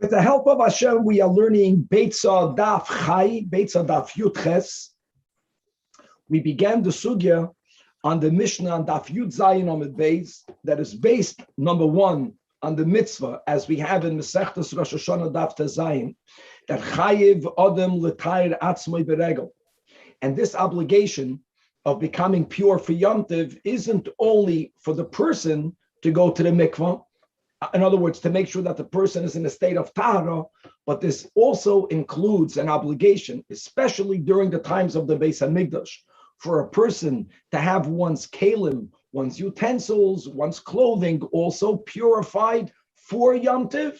With the help of Hashem, we are learning Beitzah Daf Chai, Beitzah Daf Yud Ches. We began the sugya on the Mishnah on Daf Yud Zayin Amid Beis that is based, number one, on the mitzvah, as we have in Masechtas Rosh Hashanah Daf Tezayin, that Chayiv Adam L'Tayr Atzmoi Beregel. And this obligation of becoming pure for Yom Tov isn't only for the person to go to the mikvah, in other words, to make sure that the person is in a state of tahara, but this also includes an obligation, especially during the times of the Beis HaMikdash, for a person to have one's kalim, one's utensils, one's clothing also purified for Yom Tov.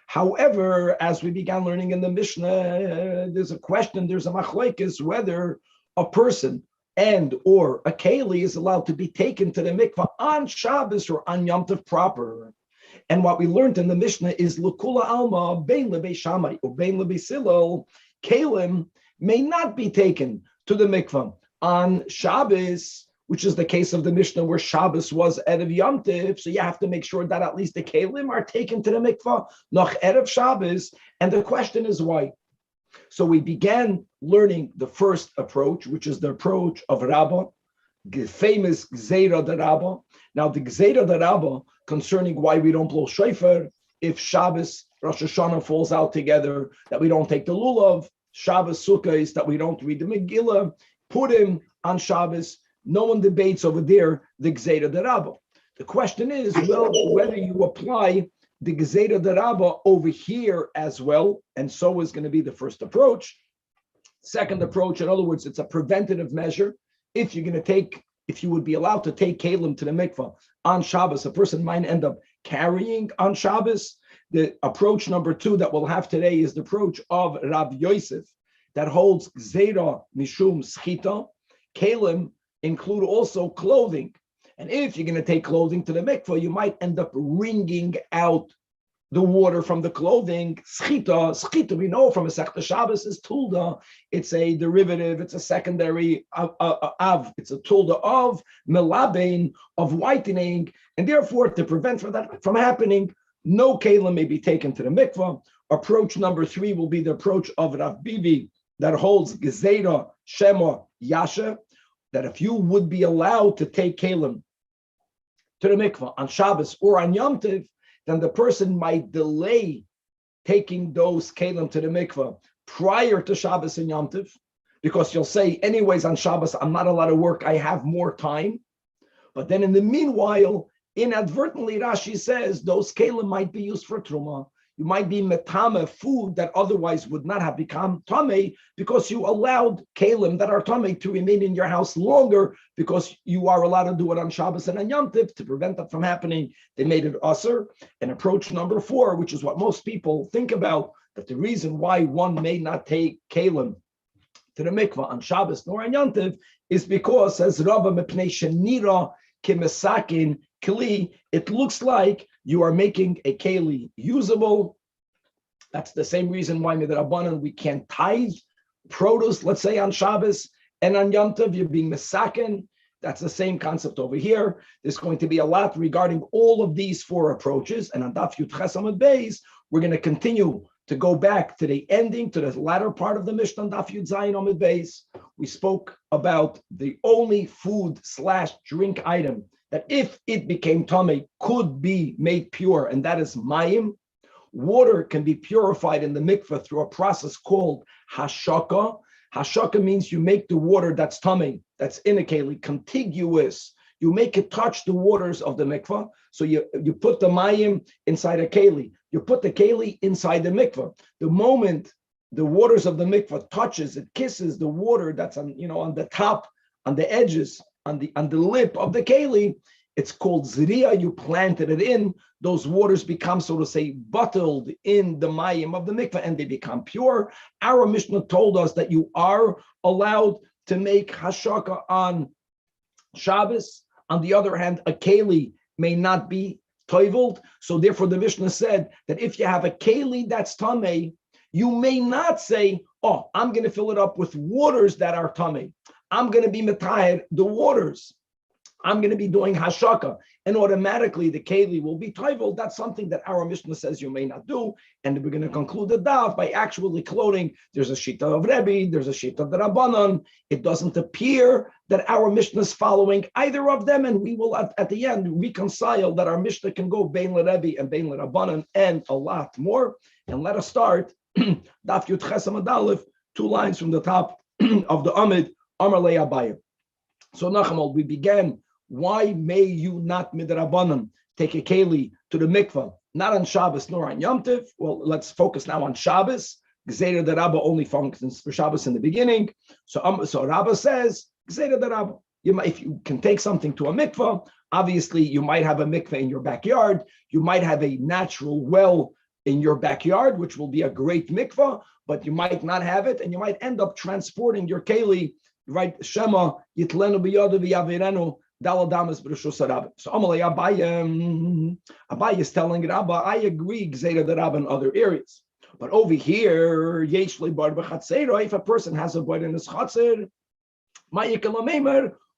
However, as we began learning in the Mishnah, there's a question, there's a machlokes whether a person and or a keli is allowed to be taken to the mikvah on Shabbos or on Yom Tov proper. And what we learned in the Mishnah is L'kula Alma, Bein Lebei Shammai, or Bein Lebei Silel, Kalim may not be taken to the mikvah on Shabbos, which is the case of the Mishnah where Shabbos was Erev Yom Tov. So you have to make sure that at least the Kalim are taken to the mikvah, Noch Erev Shabbos. And the question is why? So we began learning the first approach, which is the approach of Rabbah, the famous Gzeira de Rabbah. Now the Gzeira de Rabbah concerning why we don't blow shofar if Shabbos, Rosh Hashanah falls out together, that we don't take the lulav, Shabbos Sukkah is that we don't read the Megillah, Purim on Shabbos. No one debates over there the Gzeira de Rabbah. The question is, well, whether you apply the Gzeira de Rabbah over here as well, and so is going to be the first approach. Second approach, in other words, it's a preventative measure. If you're going to take, if you would be allowed to take kalim to the mikvah on Shabbos, a person might end up carrying on Shabbos. The approach number two that we'll have today is the approach of Rav Yosef that holds Gzeira Mishum Schita. Kalim include also clothing. And if you're going to take clothing to the mikvah, you might end up wringing out the water from the clothing. Schita, we know from a Masechta Shabbos is tulda. It's a derivative, it's a secondary av, it's a tulda of melabein, of whitening, and therefore to prevent that from happening, no kalim may be taken to the mikvah. Approach number three will be the approach of Rav Bibi that holds Gezeira Shema Yasha, that if you would be allowed to take kalim to the mikvah on Shabbos or on Yom Tov, then the person might delay taking those kalim to the mikvah prior to Shabbos and Yom Tov, because you'll say, anyways, on Shabbos, I'm not allowed to work, I have more time. But then in the meanwhile, inadvertently, Rashi says, those kalim might be used for truma. You might be metame, food that otherwise would not have become tamei, because you allowed kalim that are tamei to remain in your house longer, because you are allowed to do it on Shabbos and on Yom Tov to prevent that from happening. They made it usher. And approach number four, which is what most people think about, that the reason why one may not take kalim to the mikvah on Shabbos nor on Yom Tov is because, as Rabba Mepnei Shenira Kimesakin Kli, it looks like you are making a keli usable. That's the same reason why midrabanan we can't tithe produce, let's say on Shabbos and on Yom Tov, you're being mesaken. That's the same concept over here. There's going to be a lot regarding all of these four approaches. And on Daf Yud Ches Amud Beis, we're going to continue to go back to the ending, to the latter part of the Mishnah on Daf Yud Zayin Amud Beis. We spoke about the only food/drink item that if it became tamei could be made pure, and that is mayim. Water can be purified in the mikveh through a process called hashaka. Hashaka means you make the water that's tamei, that's in a keli, contiguous. You make it touch the waters of the mikveh. So you put the mayim inside a keli. You put the keli inside the mikveh. The moment the waters of the mikveh touches, it kisses the water that's on the top, on the edges, on the lip of the keli, it's called zriya. You planted it in. Those waters become, so to say, bottled in the mayim of the mikveh, and they become pure. Our Mishnah told us that you are allowed to make hashaka on Shabbos. On the other hand, a keli may not be toivled. So therefore, the Mishnah said that if you have a keli that's tamei, you may not say, "Oh, I'm going to fill it up with waters that are tamei. I'm going to be metayed the waters." I'm going to be doing hashaka, and automatically the keli will be toivel. That's something that our Mishnah says you may not do, and we're going to conclude the daf by actually quoting. There's a shita of Rebbe, there's a shita of the Rabbanon. It doesn't appear that our Mishnah is following either of them, and we will at the end reconcile that our Mishnah can go bein Rebbe and bein Rabbanon and a lot more. And let us start daf Yud Ches Amud Aleph, 2 lines from the top of the Amid, Amar Le Abaye. So Nachamal, we began. Why may you not midrabanan take a keli to the mikvah, not on Shabbos nor on Yom Tov? Well, let's focus now on Shabbos. Gzeira de Rabba only functions for Shabbos in the beginning. So Rabba says Gzeira de Rabba. If you can take something to a mikvah, obviously you might have a mikvah in your backyard. You might have a natural well in your backyard, which will be a great mikvah, but you might not have it, and you might end up transporting your keli, right? Shema yitlenu biyadu v'yavirenu. So Amalei Abaye is telling Rabba, I agree, Gzeira the Rabba in other areas. But over here, if a person has a board in his chatzir,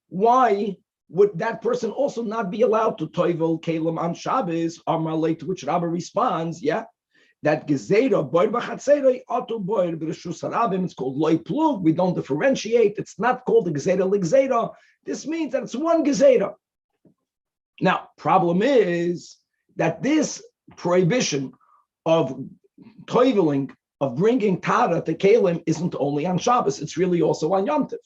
why would that person also not be allowed to toivel kelim on Shabbos? Amalei, to which Rabba responds, yeah, that Gzeira board b'chatzeroi auto board b'reshus harabim. It's called loy plug. We don't differentiate. It's not called Gzeira l'Gzeira. This means that it's one Gzeira. Now, problem is that this prohibition of toiveling, of bringing Tara to Kalim, isn't only on Shabbos, it's really also on Yom Tov.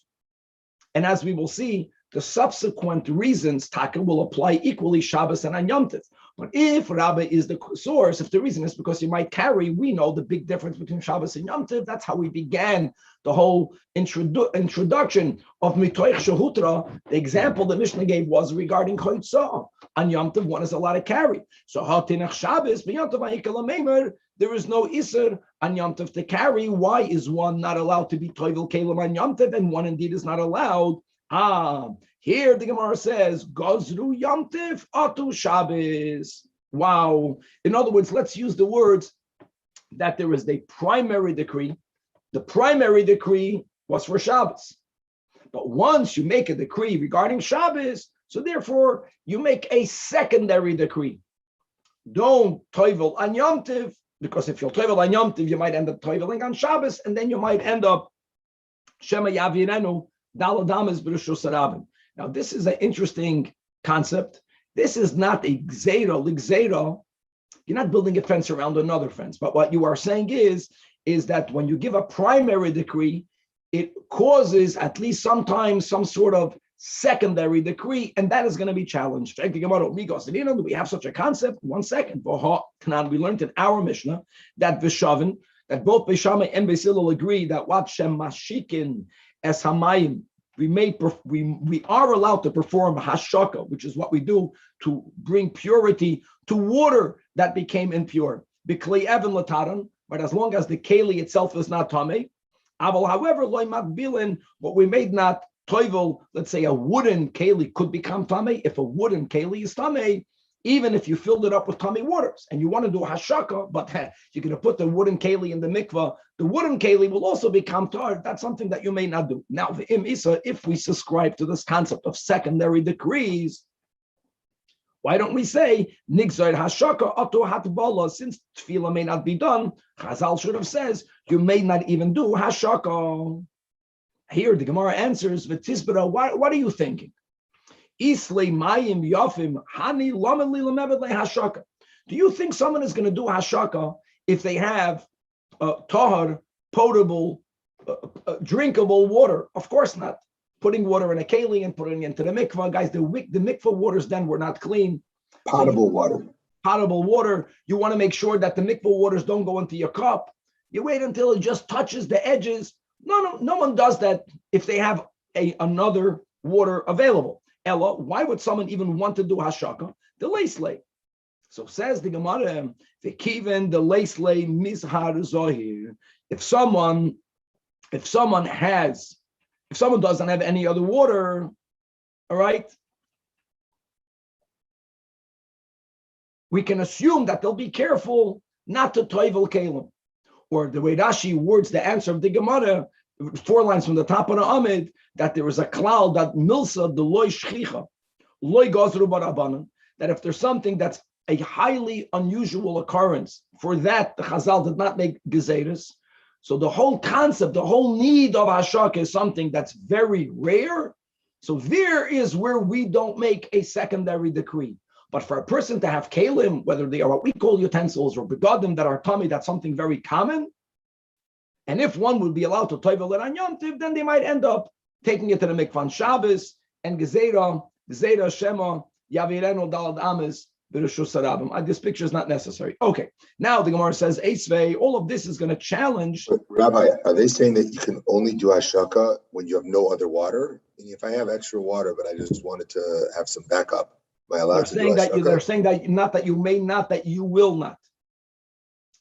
And as we will see, the subsequent reasons, Taka, will apply equally Shabbos and on Yom Tov. But if Rabba is the source, if the reason is because you might carry, we know the big difference between Shabbos and Yom Tov. That's how we began the whole introduction of Mitoich Shehutra. The example the Mishnah gave was regarding Choitzah. On Yom Tov, one is allowed to carry. So Tanach Shabbos, Yom Tov, there is no Isser on Yom Tov to carry. Why is one not allowed to be Toivel Kalim on Yom Tov, and one indeed is not allowed? Here the Gemara says, Gozru Yom Tov Atu Shabbos. Wow. In other words, let's use the words that there is a primary decree. The primary decree was for Shabbos. But once you make a decree regarding Shabbos, so therefore you make a secondary decree. Don't toivel on Yom Tov, because if you'll toivel on Yom Tov, you might end up toiveling on Shabbos, and then you might end up Shema Yavirenu. Now, this is an interesting concept. This is not a gzeira. You're not building a fence around another fence. But what you are saying is that when you give a primary decree, it causes at least sometimes some sort of secondary decree, and that is going to be challenged. Do we have such a concept? 1 second. We learned in our Mishnah that Vishavin, that both Beishamai and Beisilil agree that what Shem Mashikin as Hamayim, we are allowed to perform hashaka, which is what we do to bring purity to water that became impure. B'klei even lataran, but as long as the keli itself is not tamei. However, loy makbilin, what we made not toivel. Let's say a wooden keli could become tamei. If a wooden keli is tamei, even if you filled it up with tummy waters and you want to do hashaka, but you're going to put the wooden keli in the mikvah, the wooden keli will also become tar. That's something that you may not do. Now, if we subscribe to this concept of secondary decrees, why don't we say nigzar hashaka ato hatbala? Since tefillah may not be done, Chazal should have says you may not even do hashaka. Here the Gemara answers, "V'tisbara, what are you thinking? Islay mayim yafim hani lameli lameved hashaka." Do you think someone is going to do hashaka if they have tahar, potable, drinkable water? Of course not. Putting water in a keli and putting it into the mikvah, guys. The mikvah waters then were not clean. Potable water. Potable water. You want to make sure that the mikvah waters don't go into your cup. You wait until it just touches the edges. No one does that if they have another water available. Ella, why would someone even want to do hashaka? The leislay. So says the Gemara, the kiven the leislay mizhar zohir. If someone doesn't have any other water, all right, we can assume that they'll be careful not to toivel kalim. Or the way Rashi words the answer of the Gemara, 4 lines from the top of the Amid, that there is a cloud that milsa the loy shchicha. Loy gazru barabanan, that if there's something that's a highly unusual occurrence, for that the Chazal did not make gezeres. So the whole concept, the whole need of hashak is something that's very rare. So there is where we don't make a secondary decree. But for a person to have kalim, whether they are what we call utensils or begadim that are tummy, that's something very common. And if one would be allowed to toivel it on Yom Tiv, then they might end up taking it to the mikvan Shabbos and gezerah shema yavirenu dalad ames. This picture is not necessary. Okay, now the Gemara says, Eisvei, all of this is going to challenge. But Rabbi, are they saying that you can only do hashaka when you have no other water? And if I have extra water, but I just wanted to have some backup, am I allowed to do hashaka? They're saying that not that you may not, that you will not.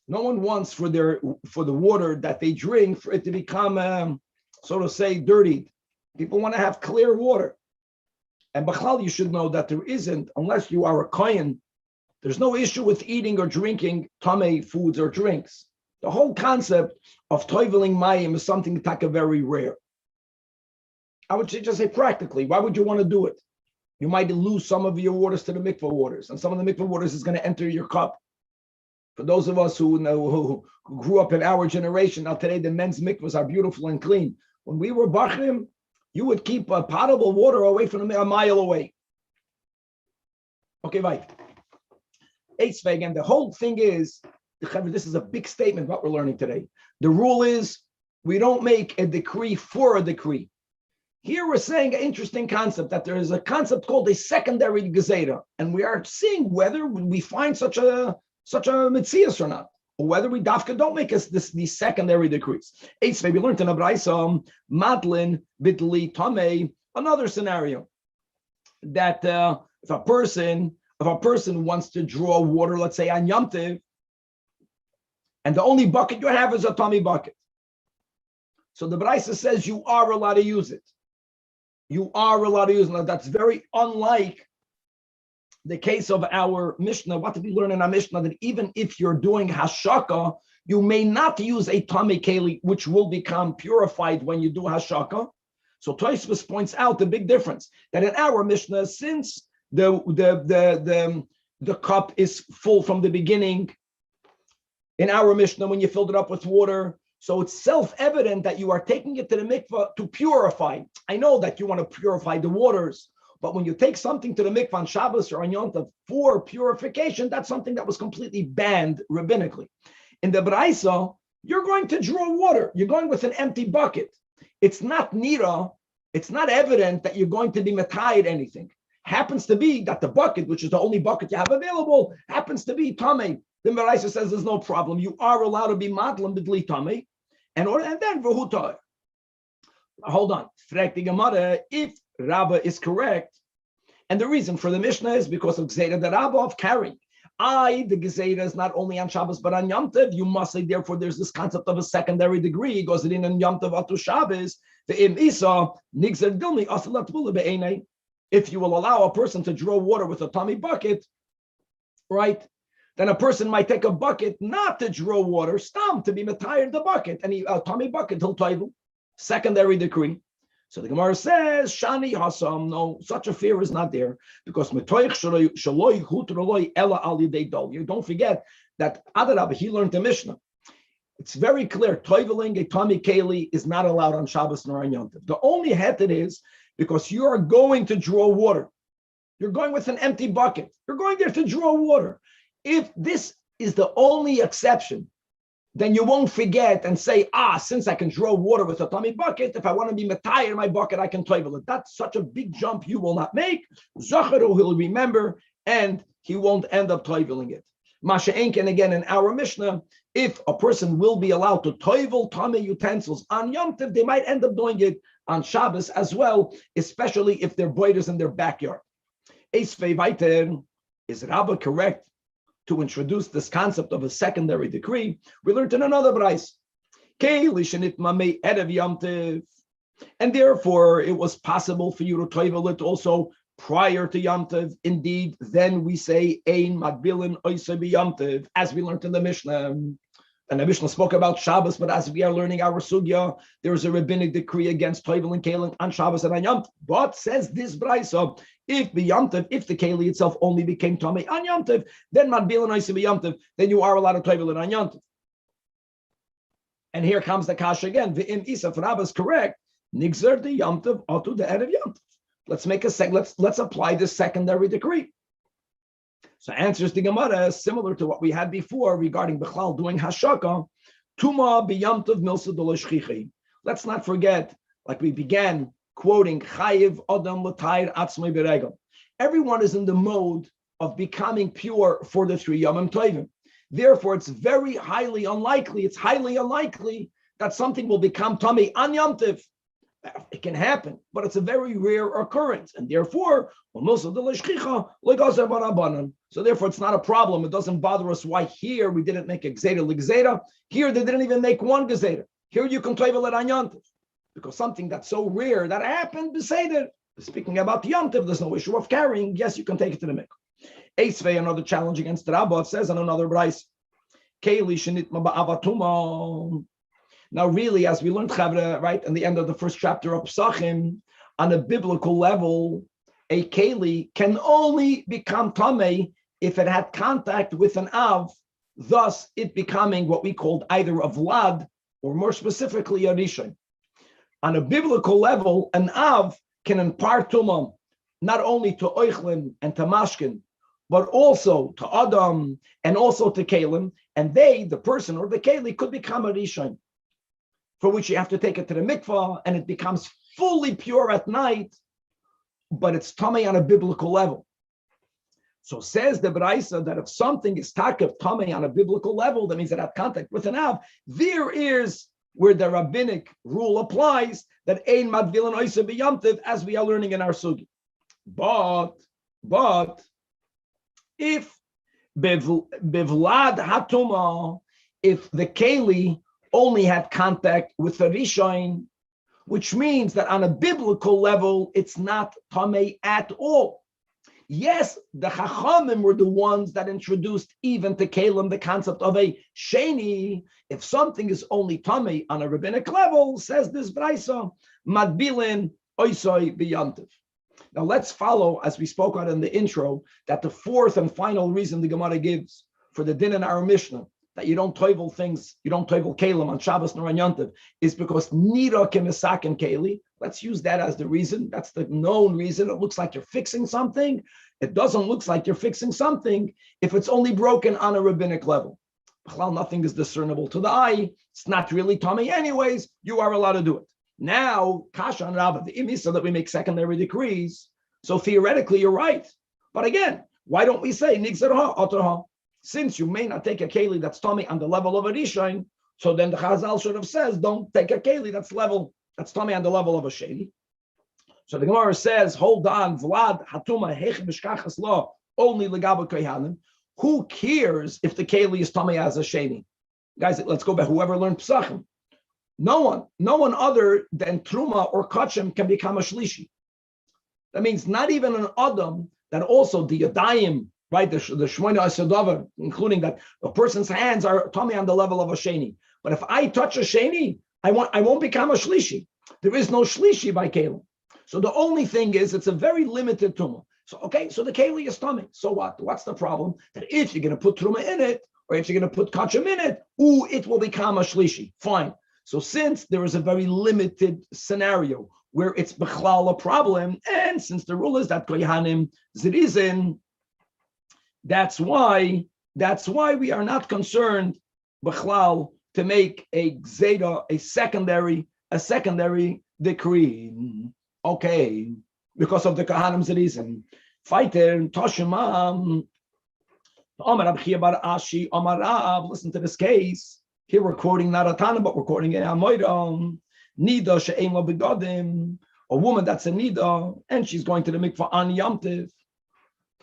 No one wants for the water that they drink for it to become, so to say, dirty. People want to have clear water. And B'chlal, you should know that there isn't, unless you are a kohen, there's no issue with eating or drinking tamei foods or drinks. The whole concept of toiveling mayim is something very rare. I would just say practically, why would you want to do it? You might lose some of your waters to the mikvah waters, and some of the mikvah waters is going to enter your cup. For those of us who grew up in our generation, now today the men's mikvahs are beautiful and clean. When we were bachrim, you would keep potable water away from a mile away. Okay, right. And the whole thing is, this is a big statement, what we're learning today. The rule is, we don't make a decree for a decree. Here we're saying an interesting concept, that there is a concept called a secondary gezerah, and we are seeing whether we find such a metzias or not, or whether we dafka don't make us these secondary decrees. Eitzvei, we learned in Abraisa, Matlin, Bitli, Tamei, another scenario, that if a person wants to draw water, let's say on Yom Tiv, and the only bucket you have is a tummy bucket. So the Braisa says you are allowed to use it. You are allowed to use it. Now, that's very unlike the case of our Mishnah. What did we learn in our Mishnah? That even if you're doing hashaka, you may not use a tummy keli, which will become purified when you do hashaka. So Tosfos points out the big difference, that in our Mishnah, since the cup is full from the beginning, in our Mishnah, when you filled it up with water, so it's self-evident that you are taking it to the mikvah to purify. I know that you want to purify the waters, but when you take something to the mikvah on Shabbos or on Yom Tov for purification, that's something that was completely banned rabbinically. In the Braisa, you're going to draw water. You're going with an empty bucket. It's not nira. It's not evident that you're going to be metayed anything. Happens to be that the bucket, which is the only bucket you have available, happens to be tamei. The Braisa says there's no problem. You are allowed to be matlam b'dli tamei, and then v'hutar. Hold on. If Rabbah is correct, and the reason for the Mishnah is because of Gzeira the Rabbah of carrying. The Gzeira is not only on Shabbos but on Yom Tov. You must say, therefore, there's this concept of a secondary degree. Goes it in on Yom Tov atu Shabbos. The im isa nigzer dilmi asalat bula be'enei. If you will allow a person to draw water with a tummy bucket, right? Then a person might take a bucket not to draw water, stam to be metired the bucket, and a tummy bucket he'll toivel. Secondary decree. So the Gemara says, Shani Hassan, no, such a fear is not there, because you don't forget that Adarab, he learned the Mishnah. It's very clear, toiveling a tummy keli is not allowed on Shabbos nor on Yom Tov. The only heter is because you are going to draw water. You're going with an empty bucket. You're going there to draw water. If this is the only exception, then you won't forget and say, since I can draw water with a tummy bucket, if I want to be metayir in my bucket, I can toivel it. That's such a big jump you will not make. Zacharu, he'll remember, and he won't end up toiveling it. Masha Enken, again, in our Mishnah, if a person will be allowed to toivel tummy utensils on Yom Tov, they might end up doing it on Shabbos as well, especially if they're boiders in their backyard. Eisvei Vaiter, is Rabbah correct to introduce this concept of a secondary decree? We learned in another Brais. And therefore, it was possible for you to toivel it also prior to Yom Tov. Indeed, then we say, Ein Magbilin Oisei B'Yom Tov, as we learned in the Mishnah. And the Mishnah spoke about Shabbos, but as we are learning our sugya, there is a rabbinic decree against toivel and kelim on Shabbos and on Yom Tov. But says this brayso, if the keli itself only became tamei on Yom Tov, then madbil and oisei Yom Tov, then you are allowed to toivel it on Yom Tov. And here comes the kasha again. V'im isa, if Rabbah is correct, nigzer the Yom Tov otu the erev Yom Tov. Let's make let's apply this secondary decree. So answers the Gemara similar to what we had before regarding Bechlal doing hashaka. Tuma b'Yom Tov milsa d'lo. Let's not forget, like we began quoting, Chayiv Adam l'tayr atzmei b'regel. Everyone is in the mode of becoming pure for the 3 Yomim Tovim. Therefore, it's highly unlikely that something will become tummy on Yom Tov. It can happen, but it's a very rare occurrence, and therefore, so therefore, it's not a problem. It doesn't bother us why here we didn't make a gzeda l'gzeda. Here they didn't even make one gzeda. Here you can toivel it on Yom Tov, because something that's so rare that happened, beseder. Speaking about Yom Tov, there's no issue of carrying. Yes, you can take it to the mikvah. Eisvei, another challenge against the Rabbah, says on another brayso, Keili shenitma ba'avatuma. Now, really, as we learned, Chavre, right, in the end of the first chapter of Pesachim, on a biblical level, a keli can only become tamei if it had contact with an av, thus it becoming what we called either a vlad or more specifically a rishon. On a biblical level, an av can impart tumah not only to oichlin and to mashkin, but also to adam and also to kelim, and the person or the keli, could become a rishon, for which you have to take it to the mikvah, and it becomes fully pure at night, but it's tamei on a biblical level. So says the Beitzah that if something is takev tamei on a biblical level, that means it had contact with an av, there is where the rabbinic rule applies, that ein madvil and oisei b'Yom Tov, as we are learning in our sugi. But if bevlad hatuma, if the keli only had contact with the rishon, which means that on a biblical level, it's not tamei at all. Yes, the Chachamim were the ones that introduced even to Kalim the concept of a sheni. If something is only tamei on a rabbinic level, says this brayso, madbilin oisoi b'Yom Tov. Now let's follow, as we spoke on in the intro, that the fourth and final reason the Gemara gives for the din in our Mishnah, that you don't toivel things, you don't toivel kelim on Shabbos nor on Yom Tov, is because nira kemisak and keli. Let's use that as the reason. That's the known reason. It looks like you're fixing something. It doesn't look like you're fixing something if it's only broken on a rabbinic level. Nothing is discernible to the eye. It's not really tamei anyways. You are allowed to do it. Now, kasha and Rabbah, the imisa that we make secondary decrees. So theoretically, you're right. But again, why don't we say nigzerha otorha? Since you may not take a keli that's tamei on the level of a rishon, so then the Chazal should have says, don't take a keli that's tamei on the level of a sheni. So the Gemara says, hold on, Vlad hatuma hech b'shkachas law only legaba kohanim. Who cares if the keli is tamei as a sheni? Guys, let's go back. Whoever learned Pesachim, no one other than truma or kachim can become a shlishi. That means not even an adam that also the yadayim, right, the shmoina asadavar, including that a person's hands are tamei on the level of a sheni. But if I touch a sheni, I won't become a shlishi. There is no shlishi by kelim. So the only thing is it's a very limited tumah. So okay, so the keli is tamei. So what? What's the problem? That if you're going to put truma in it, or if you're going to put kachim in it, it will become a shlishi. Fine. So since there is a very limited scenario where it's bechlal a problem, and since the rule is that kohanim zirizin, that's why we are not concerned bechlal to make a zeta, a secondary decree. Okay, because of the kohanim zirizin. Fighter toshimam. Listen to this case. Here we're quoting not a Tana, but we're quoting a Amoiram. Nida she'ein lo begadim. A woman that's a nida, and she's going to the mikvah on Yom Tov.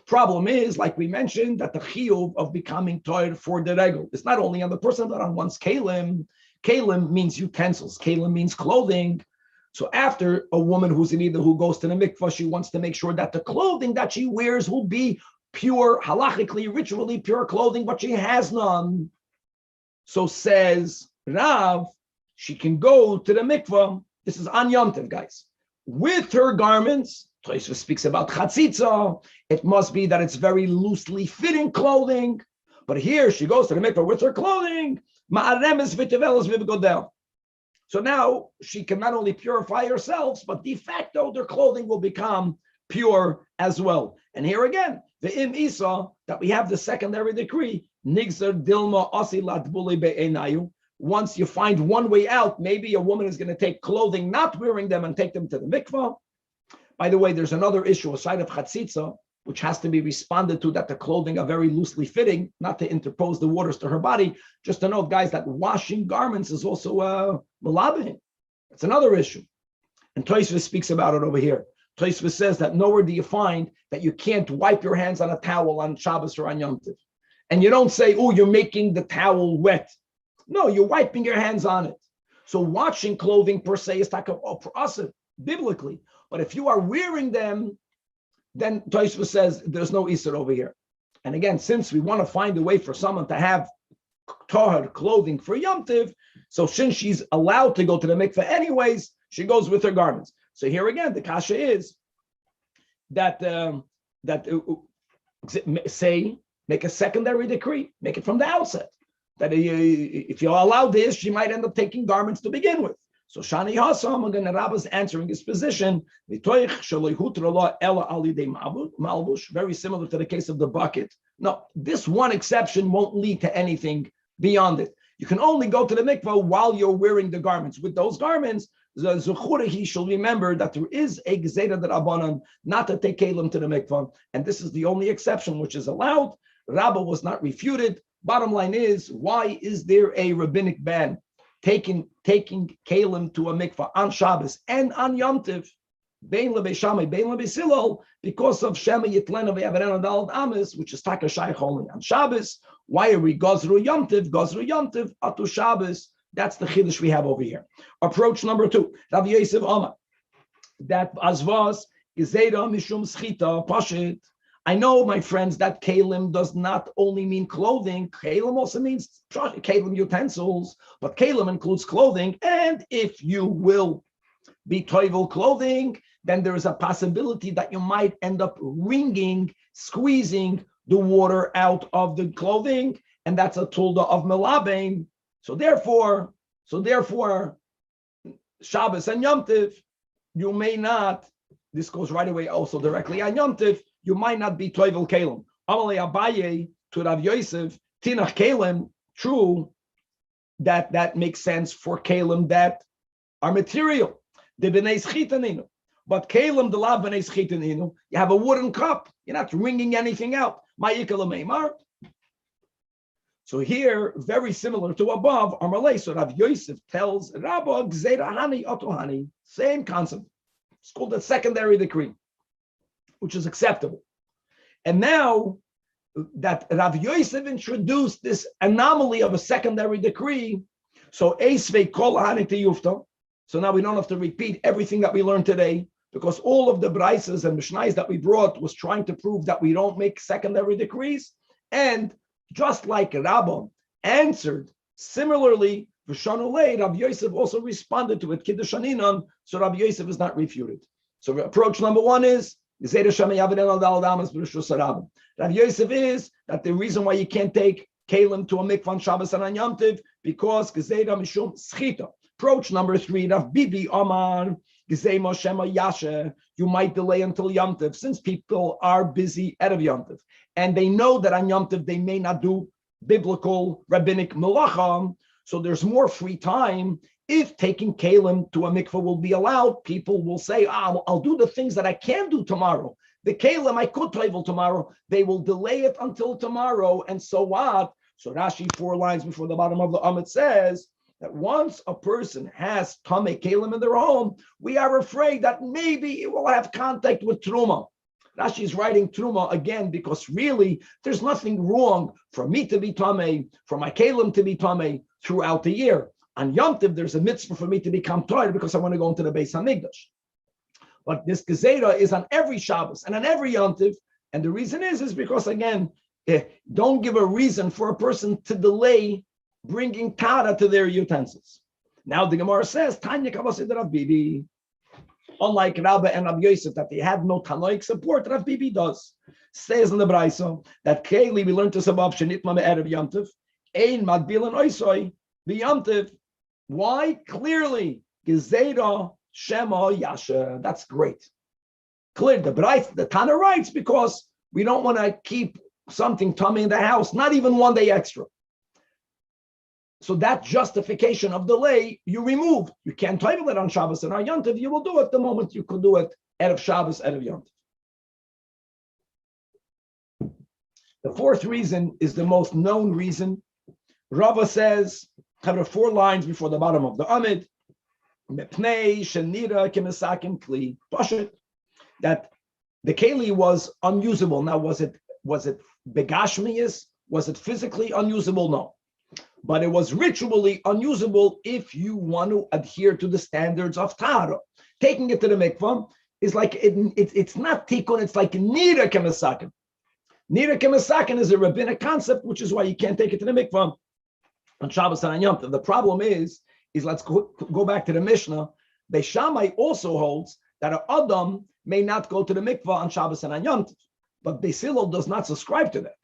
Problem is, like we mentioned, that the chiyuv of becoming toir for the regel is not only on the person, but on one's kalim. Kalim means utensils. Kalim means clothing. So after a woman who's a nida who goes to the mikvah, she wants to make sure that the clothing that she wears will be pure, halachically, ritually pure clothing, but she has none. So says Rav, she can go to the mikvah. This is on Yom Tov, guys. With her garments, Tosfos speaks about chatzitza. It must be that it's very loosely fitting clothing. But here she goes to the mikvah with her clothing. Ma'aremes v'tevelos v'begodel. So now she can not only purify herself, but de facto their clothing will become pure as well. And here again, the im isa, that we have the secondary decree, nigzer dilma asilat buli be'enayu. Once you find one way out, maybe a woman is going to take clothing, not wearing them, and take them to the mikvah. By the way, there's another issue aside of chatzitza, which has to be responded to, that the clothing are very loosely fitting, not to interpose the waters to her body. Just to note, guys, that washing garments is also malabim. It's another issue. And Tosfos speaks about it over here. Tosfos says that nowhere do you find that you can't wipe your hands on a towel on Shabbos or on Yom Tov. And you don't say, oh, you're making the towel wet. No, you're wiping your hands on it. So washing clothing per se is ta'aseh biblically. But if you are wearing them, then Tosfos says there's no Isser over here. And again, since we want to find a way for someone to have tahor clothing for Yom Tov, so since she's allowed to go to the mikveh anyways, she goes with her garments. So here again, the kasha is that say make a secondary decree, make it from the outset that if you allow this, she might end up taking garments to begin with. So Shani Hassan, again, the Rabbah is answering his position. Very similar to the case of the bucket. No, this one exception won't lead to anything beyond it. You can only go to the mikvah while you're wearing the garments. With those garments, he shall remember that there is a gezerah d'Rabbanan not to take kelim to the mikvah, and this is the only exception which is allowed. Rabbah was not refuted. Bottom line is, why is there a rabbinic ban taking kelim to a mikvah on Shabbos and on Yom Tov, bein lebeishamay, bein lebesilol, because of Shema Yitlena ve'averena dalad amis, which is taka shaykh only on Shabbos? Why are we gozru Yom Tov atu Shabbos? That's the chiddush we have over here. Approach number 2, Rav Yosef Omar, that azvas gezerah mishum schita pashit. I know, my friends, that kelim does not only mean clothing. Kelim also means kelim utensils, but kelim includes clothing. And if you will be toivel clothing, then there is a possibility that you might end up squeezing the water out of the clothing, and that's a tulda of melabain. So therefore, Shabbos and Yom Tov, you may not. This goes right away also directly on Yom Tov. You might not be toivel kelim. Amalei Abaye to Rav Yosef, Tanach kelim. True, that makes sense for kelim that are material. The b'nei schitaninu, but kelim the lav b'nei schitaninu. You have a wooden cup. You're not wringing anything out. Ma'ikal meimar. So here, very similar to above, Amalei. So Rav Yosef tells Rabba gzeira hani otohani. Same concept. It's called a secondary decree, which is acceptable. And now that Rav Yosef introduced this anomaly of a secondary decree, so Eisvei kol haniti yufta. So now we don't have to repeat everything that we learned today, because all of the Beitzahs and Mishnahs that we brought was trying to prove that we don't make secondary decrees. And just like Rabbah answered similarly, Rav Yosef also responded to it, Kiddushaninam, so Rav Yosef is not refuted. So approach number 1 is, Rav Yosef is that the reason why you can't take kelim to a mikvah on Shabbos and on Yom Tov, because gezerah mishum schita. Approach number 3, Rav Bibi Amar, gezerah shema yasha, you might delay until Yom Tov, since people are busy out of Yom Tov, and they know that on Yom Tov they may not do biblical rabbinic melacha, so there's more free time. If taking kelim to a mikvah will be allowed, people will say, I'll do the things that I can do tomorrow. The kelim I could toivel tomorrow. They will delay it until tomorrow, and so what? So Rashi, 4 lines before the bottom of the Amid, says that once a person has tamei kelim in their home, we are afraid that maybe it will have contact with truma. Rashi is writing truma again because really there's nothing wrong for me to be tamei, for my kelim to be tamei throughout the year. On Yom Tov, there's a mitzvah for me to become Torah because I want to go into the Beis HaMikdash. But this gezerah is on every Shabbos and on every Yom Tov, and the reason is because, again, don't give a reason for a person to delay bringing Tara to their utensils. Now the Gemara says, Tanya Kavasid Rav Bibi. Unlike Rabba and Rav Yosef, that they had no Tanoic support, Rav Bibi does. Says in the Beitzah that Kayli, we learned this above, Shenitma Me'erev Yamtiv, Ein Madbil and Oisoi, V'Yamtiv. Why? Clearly, Gezeda Shema Yasha. That's great. Clear. The Tana writes because we don't want to keep something tummy in the house, not even one day extra. So that justification of delay, you remove. You can't title it on Shabbos and on Yom Tov. You will do it the moment you could do it Erev Shabbos, Erev Yom Tov. The fourth reason is the most known reason. Rava says, have 4 lines before the bottom of the Amid, that the keli was unusable. Now, was it begashmiyas? Was it physically unusable? No. But it was ritually unusable if you want to adhere to the standards of Tahara. Taking it to the mikvah is like, it's not tikkun, it's like nira kemasakin. Nira kemasakin is a rabbinic concept, which is why you can't take it to the mikvah on Shabbos and on Yom Tov. The problem is let's go back to the Mishnah. Beis Shammai also holds that an Adam may not go to the mikvah on Shabbos and on Yom Tov, but Beis Hillel does not subscribe to that.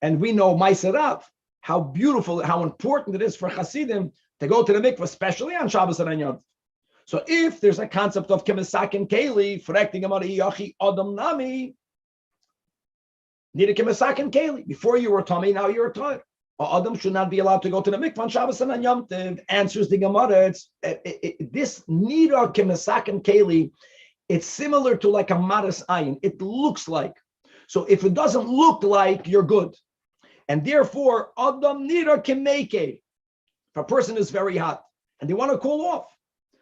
And we know Ma'aseh Rav, how beautiful, how important it is for Hasidim to go to the mikvah, especially on Shabbos and on Yom Tov. So if there's a concept of kemesakin keli, frekting amari yachi adam nami, need a kemesakin keli. Before you were tummy, now you're tired. Adam should not be allowed to go to the mikvah on Shabbos and on Yom Tov. Answers the Gemara. This nira kemesakin keli, it's similar to like a maras ayin. It looks like. So if it doesn't look like, you're good. And therefore, Adam Nira can make it. If a person is very hot and they want to cool off,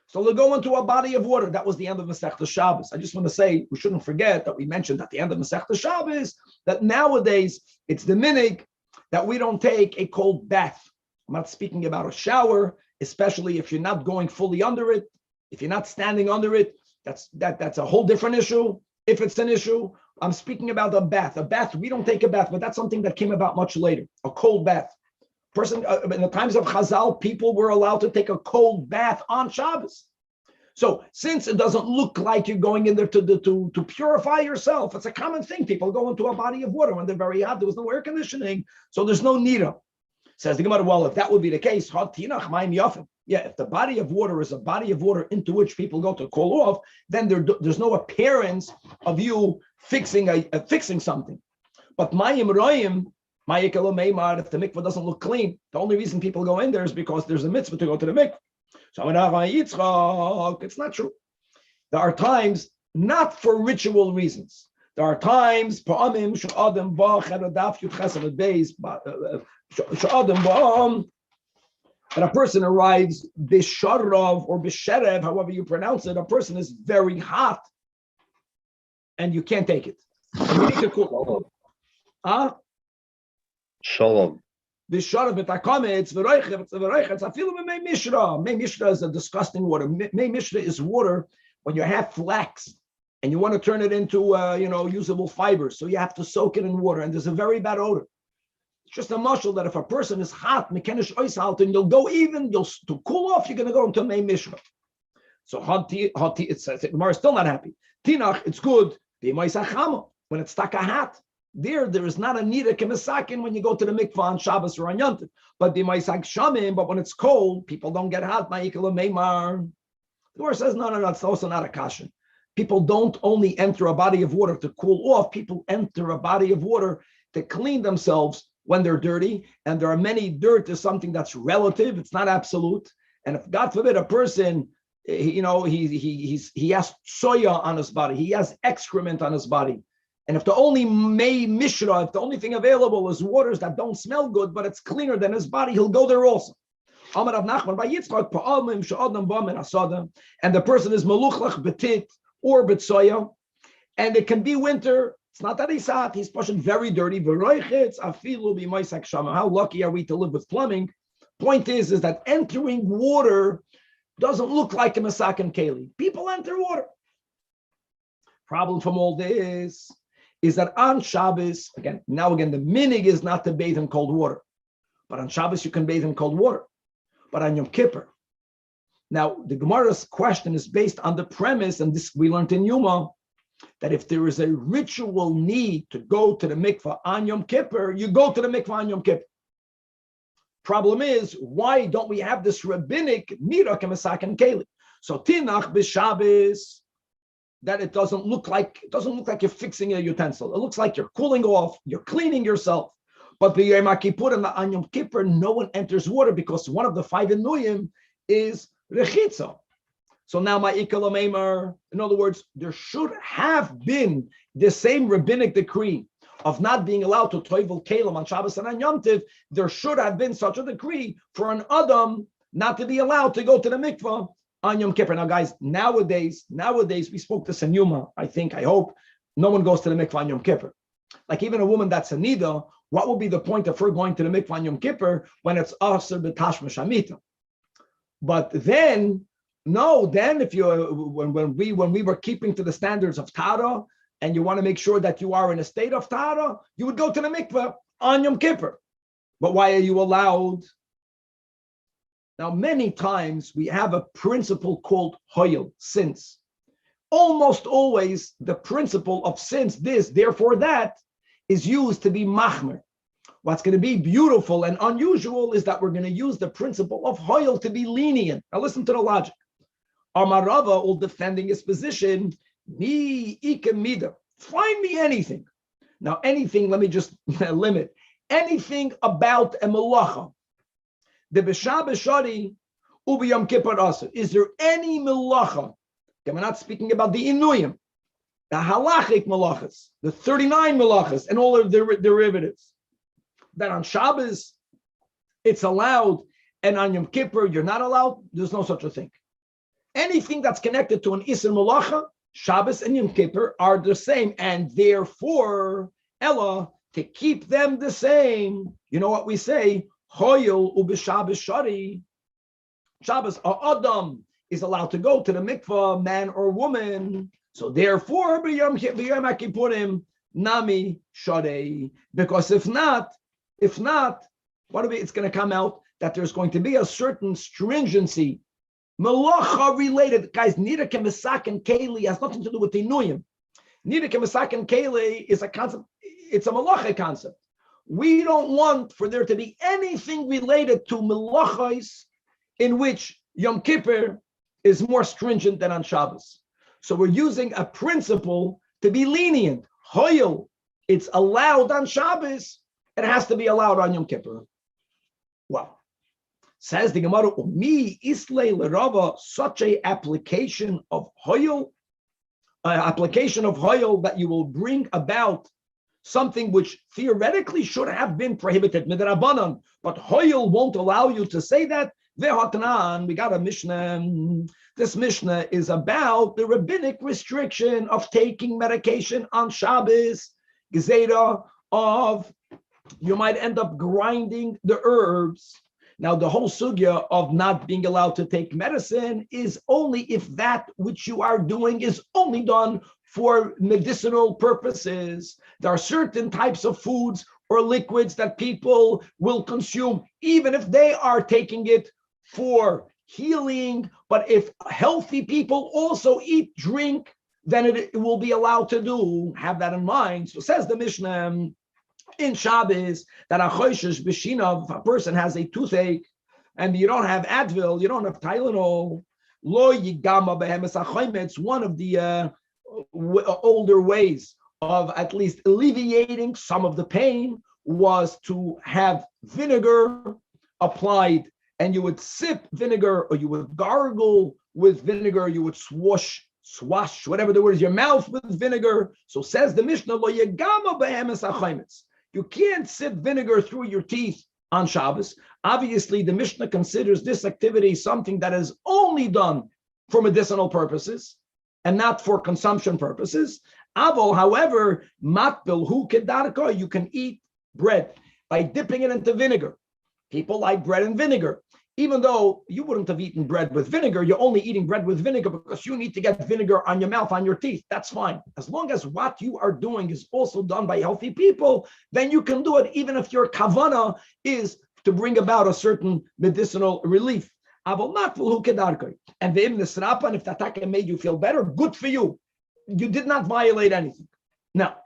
so they'll go into a body of water. That was the end of Masechta Shabbos. I just want to say, we shouldn't forget that we mentioned at the end of Masechta Shabbos that nowadays it's the minig that we don't take a cold bath. I'm not speaking about a shower, especially if you're not going fully under it. If you're not standing under it, that's a whole different issue. If it's an issue, I'm speaking about a bath. A bath, we don't take a bath, but that's something that came about much later. A cold bath. In the times of Chazal, people were allowed to take a cold bath on Shabbos. So since it doesn't look like you're going in there to purify yourself, it's a common thing. People go into a body of water when they're very hot. There was no air conditioning, so there's no nira. Says the Gemara, well, if that would be the case, yeah, if the body of water is a body of water into which people go to cool off, then there's no appearance of you fixing something. But mayim roim, if the mikvah doesn't look clean, the only reason people go in there is because there's a mitzvah to go to the mikvah. So it's not true. There are times not for ritual reasons. There are times and a person arrives bisharov or bisherev, however you pronounce it, a person is very hot and you can't take it. You need to cook. Shalom. Bisharov b'takametz v'roichetz afilu b'mei mishra. Mei mishra is a disgusting water. Mei mishra is water when you have flax and you want to turn it into usable fibers. So you have to soak it in water, and there's a very bad odor. It's just a mashal that if a person is hot, mekenish oisalt, and to cool off, you're going to go into Mei Mishra. So it says Gemara is still not happy. Tanach, it's good. When it's taka hot, there is not a nida kemisakin when you go to the mikvah on Shabbos or on Yom Tov. But but when it's cold, people don't get hot. The Gemara says no, it's also not a kashan. People don't only enter a body of water to cool off. People enter a body of water to clean themselves when they're dirty, and there are many. Dirt is something that's relative; it's not absolute. And if God forbid a person, he has soya on his body, he has excrement on his body, and if the only mishra, if the only thing available is waters that don't smell good, but it's cleaner than his body, he'll go there also. And the person is meluchlach betit or betsoya, and it can be winter. It's not that he's hot, he's pushing very dirty. How lucky are we to live with plumbing? Point is that entering water doesn't look like a masak and keli. People enter water. Problem from all this is that on Shabbos, again, the minig is not to bathe in cold water. But on Shabbos, you can bathe in cold water. But on Yom Kippur. Now, the Gemara's question is based on the premise, and this we learned in Yuma, that if there is a ritual need to go to the mikvah on Yom Kippur, you go to the mikvah on Yom Kippur. Problem is, why don't we have this rabbinic nira kemasak and keli? So Tanach b'Shabbos, that it doesn't look like you're fixing a utensil. It looks like you're cooling off, you're cleaning yourself. But b'Yom Kippur and on Yom Kippur, no one enters water because one of the 5 inuyim is rechitza. So now my ikalamemar, in other words, there should have been the same rabbinic decree of not being allowed to toivel kalim on Shabbos and on Yom Tiv. There should have been such a decree for an Adam not to be allowed to go to the mikvah on Yom Kippur. Now, guys, nowadays, we spoke to Yuma, I hope, no one goes to the mikvah on Yom Kippur. Like even a woman that's a nida, what would be the point of her going to the mikvah on Yom Kippur when it's aser b'tashma shamita? But then, if you when we were keeping to the standards of Tara, and you want to make sure that you are in a state of Tara, you would go to the mikveh on Yom Kippur. But why are you allowed? Now, many times we have a principle called hoyel, since. Almost always the principle of since this, therefore that, is used to be machmer. What's going to be beautiful and unusual is that we're going to use the principle of hoyel to be lenient. Now listen to the logic. Amar Rava, all defending his position, mi ikem mida. Find me anything. Now anything, let me just limit. Anything about a melacha. The b'Shabbos shari u'b'Yom Kippur aser. Is there any melacha? We're not speaking about the inuyim, the halachic melachas, the 39 melachas, and all of their derivatives. That on Shabbos it's allowed, and on Yom Kippur you're not allowed. There's no such a thing. Anything that's connected to an Isser Melacha, Shabbos and Yom Kippur are the same, and therefore, Ella, to keep them the same, you know what we say? Hoyel u'b'Shabbos shari. Shabbos, Adam is allowed to go to the mikvah, man or woman. So therefore, b'Yom Kippurim, nami shari. Because if not, it's going to come out that there's going to be a certain stringency. Melacha related, guys, nira kemisak and keli has nothing to do with the inuyim. Nira kemisak and keli is a concept, it's a melacha concept. We don't want for there to be anything related to melachos in which Yom Kippur is more stringent than on Shabbos. So we're using a principle to be lenient. Hoyel, it's allowed on Shabbos, it has to be allowed on Yom Kippur. Wow. Says the Gemara, "Mi islay l'rava," such a application of hoyel, that you will bring about something which theoretically should have been prohibited midrabanan, but hoyel won't allow you to say that. Ve'hatnan, we got a Mishnah. This Mishnah is about the rabbinic restriction of taking medication on Shabbos, gezeda of you might end up grinding the herbs. Now, the whole sugya of not being allowed to take medicine is only if that which you are doing is only done for medicinal purposes. There are certain types of foods or liquids that people will consume, even if they are taking it for healing. But if healthy people also eat, drink, then it will be allowed to do. Have that in mind. So says the Mishnah, in Shabbos, that a choishes b'shinav, if a person has a toothache and you don't have Advil, you don't have Tylenol, lo yigama behemes achoyim. It's one of the older ways of at least alleviating some of the pain was to have vinegar applied, and you would sip vinegar or you would gargle with vinegar, you would swash, whatever the word is, your mouth with vinegar. So says the Mishnah, lo yigama behemes achoyim. You can't sip vinegar through your teeth on Shabbos. Obviously, the Mishnah considers this activity something that is only done for medicinal purposes and not for consumption purposes. Avol, however, matbil hu kedarka, you can eat bread by dipping it into vinegar. People like bread and vinegar. Even though you wouldn't have eaten bread with vinegar, you're only eating bread with vinegar because you need to get vinegar on your mouth, on your teeth. That's fine. As long as what you are doing is also done by healthy people, then you can do it, even if your kavana is to bring about a certain medicinal relief. And if the attack made you feel better, good for you. You did not violate anything. Now,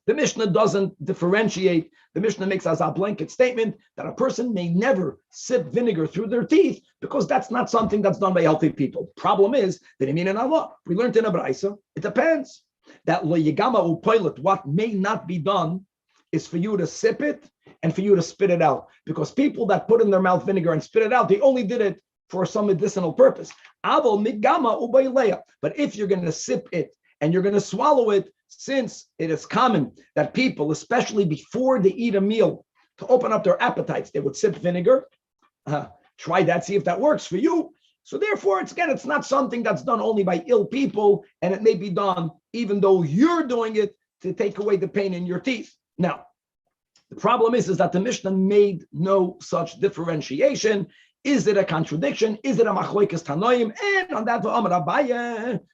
the Mishnah doesn't differentiate. The Mishnah makes as a blanket statement that a person may never sip vinegar through their teeth because that's not something that's done by healthy people. Problem is that in Allah, we learned in a Beitzah, it depends. That lo yigama u'poilet, what may not be done is for you to sip it and for you to spit it out. Because people that put in their mouth vinegar and spit it out, they only did it for some medicinal purpose. But if you're going to sip it and you're going to swallow it, since it is common that people, especially before they eat a meal, to open up their appetites, they would sip vinegar. Try that, see if that works for you. So therefore, it's not something that's done only by ill people, and it may be done even though you're doing it to take away the pain in your teeth. Now, the problem is that the Mishnah made no such differentiation. Is it a contradiction? Is it a machlokes tanoim? And on that,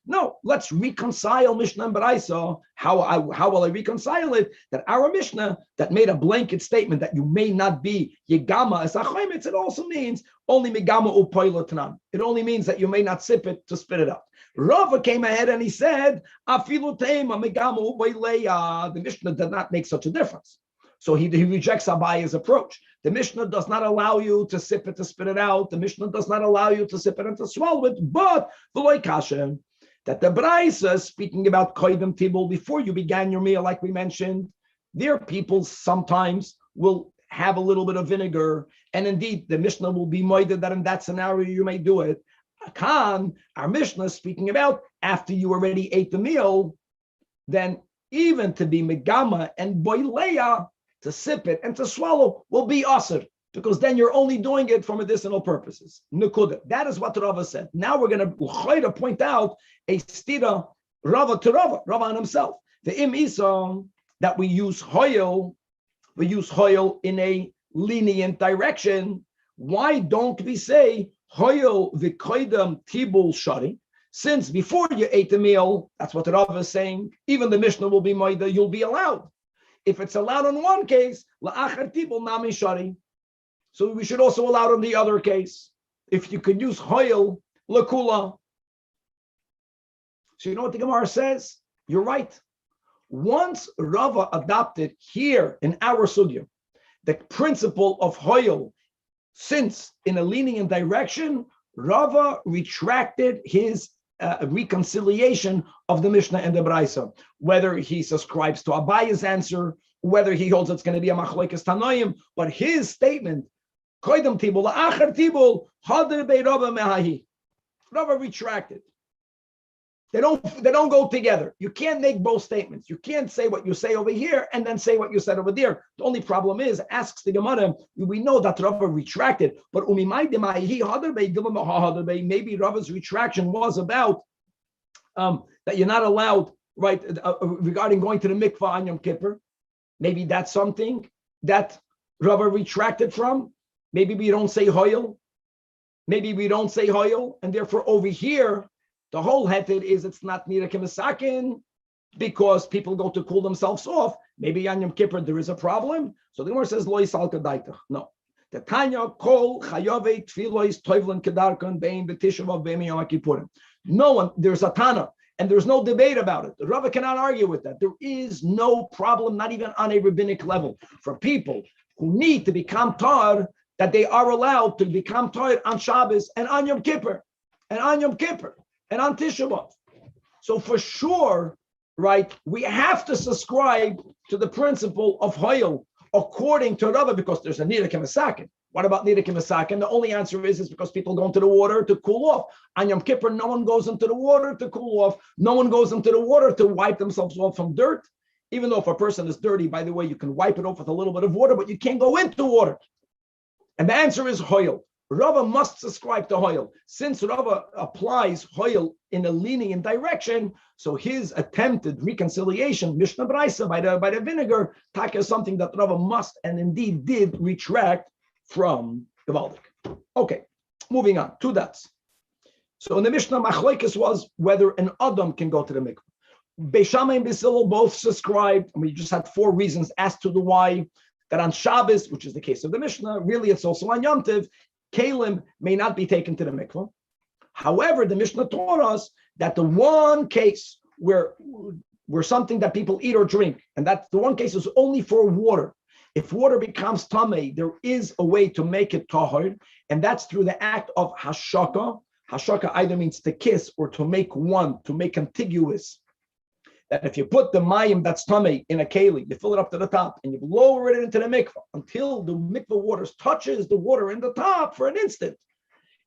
no, let's reconcile Mishnah and Beitzah. How will I reconcile it? That our Mishnah that made a blanket statement that you may not be yigama as achaymitz, it also means only migama upoilotnan. It only means that you may not sip it to spit it out. Rava came ahead and he said, afilu teima migama upoileya. The Mishnah did not make such a difference. So he rejects Abaya's approach. The Mishnah does not allow you to sip it to spit it out. The Mishnah does not allow you to sip it and to swallow it. But the loikasha, that the Beitzah, speaking about koydem tibul, before you began your meal, like we mentioned, their people sometimes will have a little bit of vinegar, and indeed the Mishnah will be moided that in that scenario you may do it. Khan, our Mishnah, speaking about after you already ate the meal, then even to be megama and boileya, to sip it and to swallow will be asr, because then you're only doing it for medicinal purposes. Nukuda. That is what Rava said. Now we're going to point out a stira Rava to Rava on himself. The im isa that we use hoil in a lenient direction. Why don't we say hoil v'koidam tibul shari? Since before you ate the meal, that's what the Rava is saying, even the Mishnah will be moida, you'll be allowed. If it's allowed in one case, la'achar tibul nami shari. So we should also allow it in the other case. If you could use hoil, lakula. So you know what the Gemara says? You're right. Once Rava adopted here in our sugya the principle of hoil, since in a lenient direction, Rava retracted his reconciliation of the Mishnah and the Beitzah, whether he subscribes to Abaya's answer, whether he holds it's going to be a machlokes tanoim, but his statement, koydem tibul la'achar tibul hader bei Rava mehahi, Rava retracted. They don't go together. You can't make both statements. You can't say what you say over here and then say what you said over there. The only problem is, asks the Gemara, we know that Rava retracted, but maybe Rava's retraction was about that you're not allowed, right, regarding going to the mikvah on Yom Kippur. Maybe that's something that Rava retracted from. Maybe we don't say hoil. And therefore over here, the whole heter is it's not nira kemisakin because people go to cool themselves off. Maybe on Yom Kippur there is a problem. So the Gemara says lo yisal kadaitach. No. The Tanya kol chayave tfilois toivlin kedarkan bein b'tishuv bein Yom Kippurim. No one, there's a Tana, and there's no debate about it. The Rava cannot argue with that. There is no problem, not even on a rabbinic level, for people who need to become tar, that they are allowed to become tar on Shabbos and on Yom Kippur and on Tisha B'Av. So for sure, right, we have to subscribe to the principle of hoil according to Rava, because there's a nira kemisakin. What about nira kemisakin? The only answer is because people go into the water to cool off. On Yom Kippur, no one goes into the water to cool off. No one goes into the water to wipe themselves off from dirt. Even though if a person is dirty, by the way, you can wipe it off with a little bit of water, but you can't go into water. And the answer is hoil. Rava must subscribe to hoil. Since Rava applies hoil in a lenient direction, so his attempted reconciliation, Mishnah Beitzah, by the vinegar, taka is something that Rava must and indeed did retract from the Valdik. Okay, moving on, 2 dots. So in the Mishnah, machlokes was whether an Adam can go to the mikvah. Beis Shammai and Beis Hillel both subscribed, and we just had 4 reasons as to the why. that on Shabbos, which is the case of the Mishnah, really it's also on Yom Tov, kalim may not be taken to the mikvah. However, the Mishnah taught us that the one case where something that people eat or drink, and that's the one case is only for water. If water becomes tamei, there is a way to make it tahor, and that's through the act of hashaka. Hashaka either means to kiss or to make one, to make contiguous. That if you put the mayim that's tamei in a keli, you fill it up to the top, and you lower it into the mikvah until the mikvah water touches the water in the top for an instant.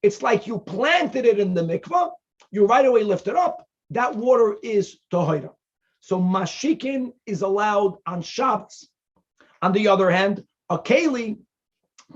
It's like you planted it in the mikvah, you right away lift it up, that water is tahora. So mashikin is allowed on Shabbos. On the other hand, a keli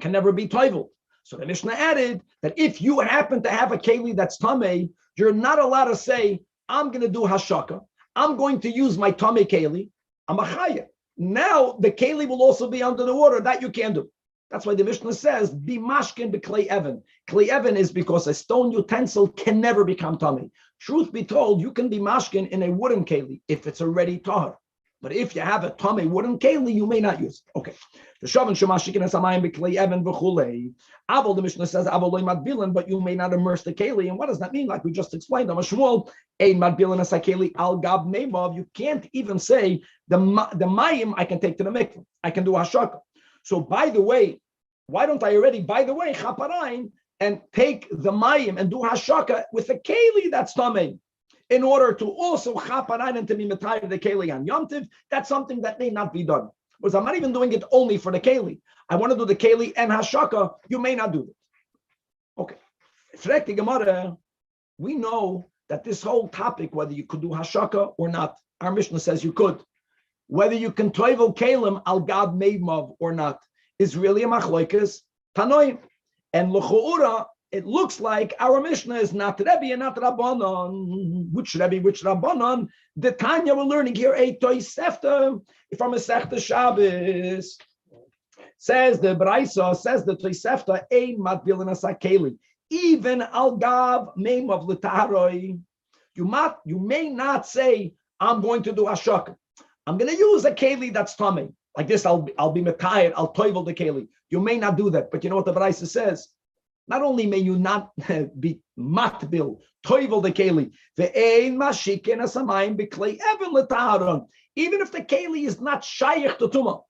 can never be toivel. So the Mishnah added that if you happen to have a keli that's tamei, you're not allowed to say, I'm going to do hashaka. I'm going to use my tamei keli. I'm a chaya. Now the keli will also be under the water. That you can't do. That's why the Mishnah says, be mashkin b'klei even. Klei even is because a stone utensil can never become tamei. Truth be told, you can be mashkin in a wooden keli if it's already tahor. But if you have a tamei wooden keli, you may not use it. Okay. The shavan shemashikin esamayim b'klei even v'chulei. Avol, the Mishnah says, avol loy madbilan, but you may not immerse the keli. And what does that mean? Like we just explained, Shmuel, ein madbilan esakeli al gab meimav. You can't even say the mayim I can take to the mikvah. I can do hashaka. So by the way, why don't I already, by the way, chaparain and take the mayim and do hashaka with the keli that's tamei, in order to also chaparain and to be metayr the keli on Yom Tov? That's something that may not be done. Because I'm not even doing it only for the keli. I want to do the keli and hashaka. You may not do it. Okay. Frek the Gemara, we know that this whole topic, whether you could do hashaka or not, our Mishnah says you could. Whether you can toivel kelim al gab meimav or not, is really a machloikas tanoim. And l'chu'ura, it looks like our Mishnah is not Rebbe and not Rabbanon. Which Rebbe, which Rabbanon? The Tanya we're learning here, a Tosefta from a Sechta Shabbos. Says the Beitzah, says the Tosefta, ein matbilin asakeli. Even al gav meim of l'taroi. You may not say, I'm going to do hashaka. I'm going to use a keli that's tamei. Like this, I'll be mekayed, I'll toivel the keli. You may not do that, but you know what the Beitzah says? Not only may you not be matbil, toivel the keli, ve'ein mashikin asamayim b'klei even l'taharon. Even if the keli is not shayich to tumah,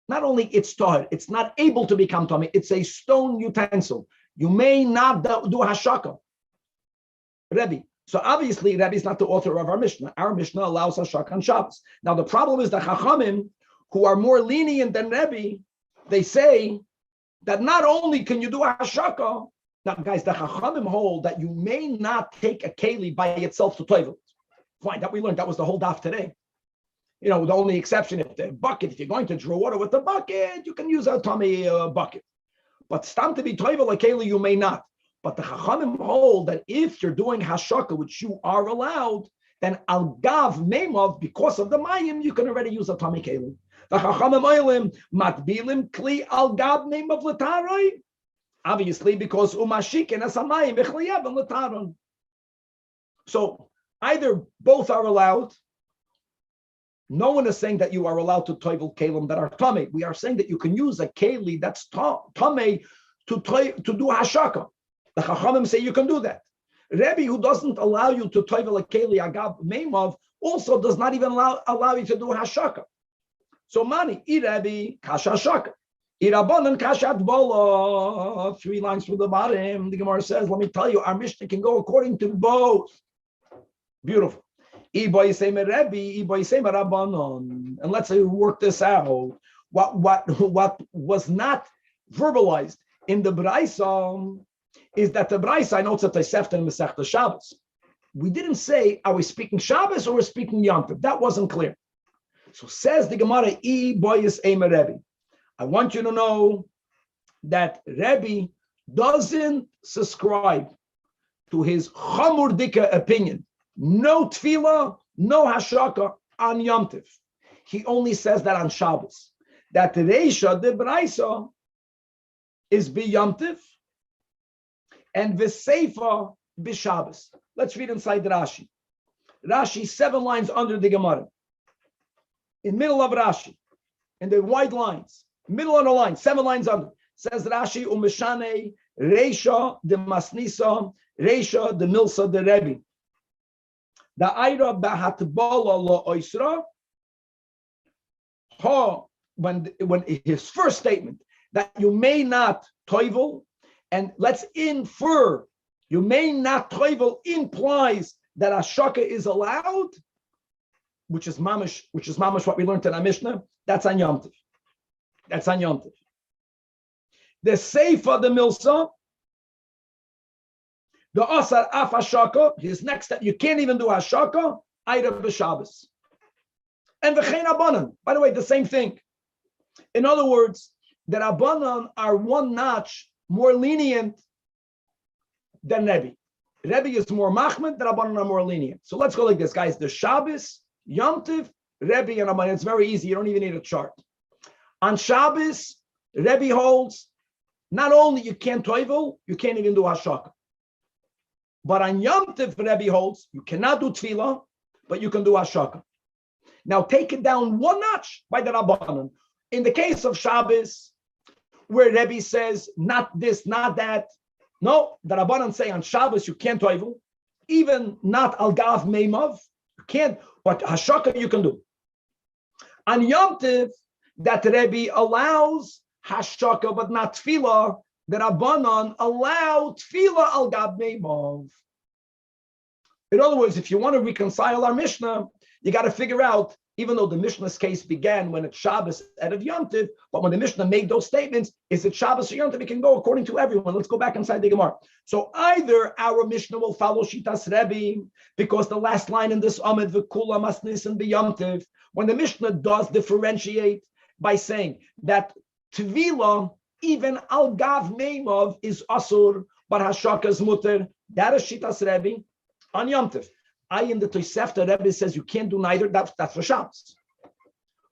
not only it's tahor, it's not able to become tumah, it's a stone utensil. You may not do hashaka. Rebbe. So obviously, Rebbe is not the author of our Mishnah. Our Mishnah allows hashaka on Shabbos. Now the problem is the Chachamim, who are more lenient than Rebbe, they say that not only can you do hashaka, now guys, the Chachamim hold that you may not take a keli by itself to toivel. Fine, that we learned, that was the whole daf today. You know, the only exception, if the bucket, if you're going to draw water with the bucket, you can use a tummy bucket. But stam to be toivel a keli, you may not. But the Chachamim hold that if you're doing hashaka, which you are allowed, then al gav meimav, because of the mayim, you can already use a tummy keli. The Chachamim oilim matbilim kli al gab meimav l'taroi. Obviously, because umashikin asamayim b'chliyav l'taron. So either both are allowed. No one is saying that you are allowed to toivel kelim that are tamei. We are saying that you can use a keli that's tamei to do hashaka. The Chachamim say you can do that. Rebbe, who doesn't allow you to toivel a keli agab meimav, also does not even allow you to do hashaka. So mani, Rebbe, kasha shaka. Irabanan kashat bola. 3 lines from the bottom. The Gemara says, let me tell you, our Mishnah can go according to both. Beautiful. And let's say we work this out. What was not verbalized in the Beitzah is that the Beitzah, I know it's a Tosefta in Masechta Shabbos. We didn't say, are we speaking Shabbos or we're speaking Yom Tov? That wasn't clear. So says the Gemara, I want you to know that Rebbe doesn't subscribe to his Chamur Dika opinion. No Tefilla, no Hashaka on Yom Tov. He only says that on Shabbos. That the Reisha, the Beitzah, is be Yom Tov and V'Seifa be Shabbos. Let's read inside Rashi. Rashi, 7 lines under the Gemara. In middle of Rashi, in the white lines, middle of the line, 7 lines under. Says Rashi, Umeshane, Reisha, the Masnisa, Reisha, the Milsa, the Rebbe. The Aira Bahatbala Lo Oisra, when his first statement that you may not toivel, and let's infer you may not toivel implies that Ashaka is allowed, which is mamish what we learned in our Mishnah. That's on Yom Tov. That's on Yom Tov. The Seifa, the Milsa, the Asar Af Ashaka, his next step, you can't even do Ashaka, Eira b'Shabbos. And V'chein Abanan, by the way, the same thing. In other words, the Rabbanan are one notch more lenient than Rebbe. Rebbe is more machmed, the Rabbanan are more lenient. So let's go like this, guys. The Shabbos, Yom Tov, Rebbe and Rabbanan. It's very easy. You don't even need a chart. On Shabbos, Rebbe holds, not only you can't toivel, you can't even do Hashaka. But on Yom Tov, Rebbe holds, you cannot do Tefilla, but you can do Hashaka. Now take it down one notch by the Rabbanan. In the case of Shabbos, where Rebbe says, not this, not that. No, the Rabbanan say on Shabbos you can't toivel, even not al gav meimav, you can't, but Hashaka you can do. On Yom Tov, that Rebbe allows Hashaka, but not Tefillah, the Rabbanan allow Tefillah al gav meimav. In other words, if you want to reconcile our Mishnah, you got to figure out, even though the Mishnah's case began when it's Shabbos out of Yom Tov, but when the Mishnah made those statements, is it Shabbos or Yom Tov? It can go according to everyone. Let's go back inside the Gemara. So either our Mishnah will follow Shitas Rebbe, because the last line in this Amid, V'kula Masnis and Yom Tov, when the Mishnah does differentiate by saying that Tefillah, even Al Gav Meimov, is Asur, but Hashaka is Mutter, that is Shitas Rebbe on Yom Tov. In the Tosefta, Rebbe says you can't do neither. That's for Shabbos.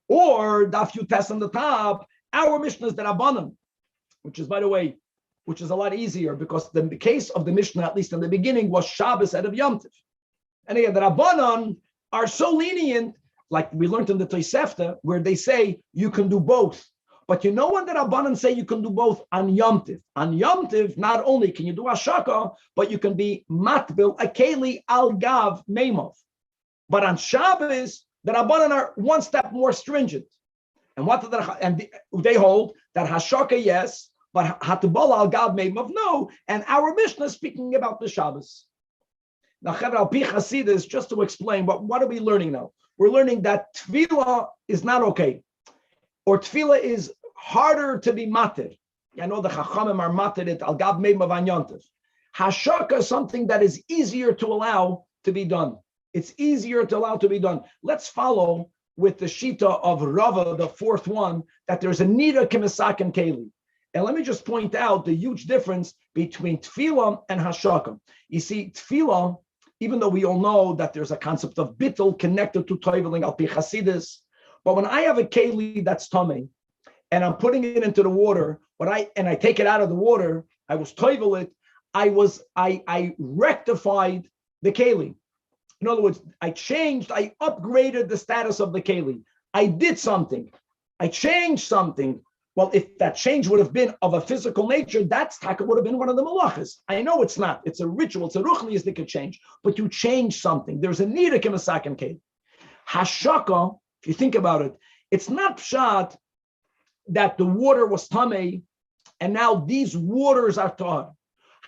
Or Daf Yutes on the top. Our Mishnah is the Rabbanan, which is, by the way, which is a lot easier because the case of the Mishnah, at least in the beginning, was Shabbos out of Yom Tov. And again, the Rabbanan are so lenient, like we learned in the Tosefta, where they say you can do both. But you know when the Rabbanan say you can do both on Yom Tov. On Yom Tov, not only can you do Hashaka, but you can be matbil akeli al gav meimov. But on Shabbos, the Rabbanan are one step more stringent. And they hold that Hashaka yes, but hatubal al gav meimov no. And our Mishnah is speaking about the Shabbos. Now, al pi Hasidus, just to explain, what are we learning now? We're learning that Tefillah is not okay, or Tefillah is harder to be matir. I know the Chachamim are matir it al gab meimov an Yom Tov. Hashaka is something that is easier to allow to be done. It's easier to allow to be done. Let's follow with the Shita of Rava, the fourth one, that there's a nida kemisak and keli. And let me just point out the huge difference between Tefillah and Hashaka. You see, Tefillah, even though we all know that there's a concept of bittul connected to toiveling al pi Chasidus, but when I have a keli that's tamei, and I'm putting it into the water, I take it out of the water, I was toivel it, I rectified the keli. In other words, I upgraded the status of the keli. I did something. I changed something. Well, if that change would have been of a physical nature, that would have been one of the malachas. I know it's not. It's a ritual. It's a ruchniistic change. But you change something. There's a need of kemasak and keli. Hashaka, if you think about it, it's not pshat that the water was tamei, and now these waters are tahar.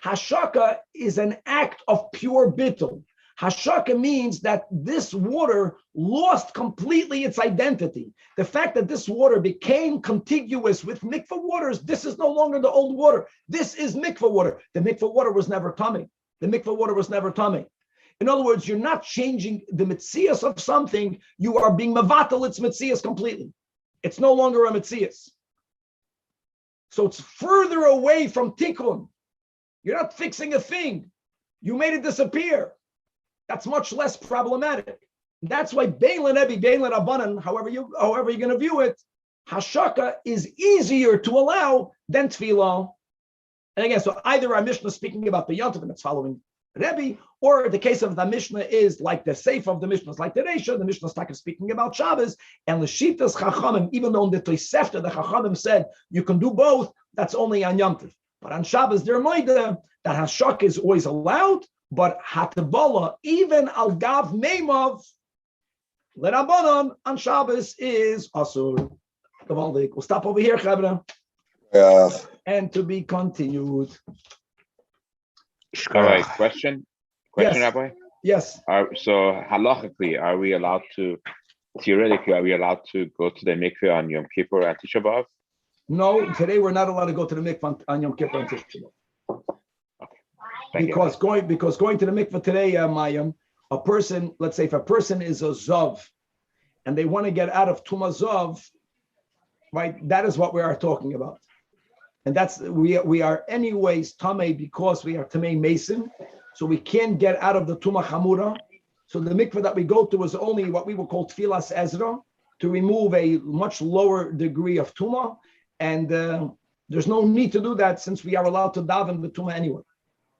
Hashaka is an act of pure bittul. Hashaka means that this water lost completely its identity. The fact that this water became contiguous with mikvah waters, this is no longer the old water. This is mikvah water. The mikvah water was never tamei. The mikvah water was never tamei. In other words, you're not changing the mitzias of something, you are being mavatal its mitzias completely. It's no longer a mitzias. So it's further away from tikkun. You're not fixing a thing. You made it disappear. That's much less problematic. That's why Beilin Ebi, Beilin Rabbanan, however you're going to view it, Hashaka is easier to allow than Tefillah. And again, so either our Mishnah is speaking about the Yom Tov and it's following Rebbe, or the case of the Mishnah is like the Seif of the Mishnah is like the Reisha. The Mishnah is speaking about Shabbos, and the Shitas Chachamim, even though in the Tosefta the Chachamim said you can do both, that's only on Yom Tov. But on Shabbos, they're moide that Hashak is always allowed, but Hatavola, even Al Gav Meimov, Lerabanan on Shabbos is Asur. We'll stop over here, Chavra. And to be continued. Rabbi, question, yes. Rabbi? Yes. So halachically, theoretically, are we allowed to go to the mikveh on Yom Kippur and Tisha B'Av? No, today we're not allowed to go to the mikveh on Yom Kippur and Tisha B'Av. Okay. Because going to the mikveh today, Mayim, a person, let's say if a person is a Zav and they want to get out of Tuma Zav, right, that is what we are talking about. And that's, we are anyways Tamei because we are Tamei Mason, so we can't get out of the Tuma Chamura. So the mikveh that we go to is only what we will call Tfilas Ezra, to remove a much lower degree of Tuma. And there's no need to do that since we are allowed to daven the Tuma anyway.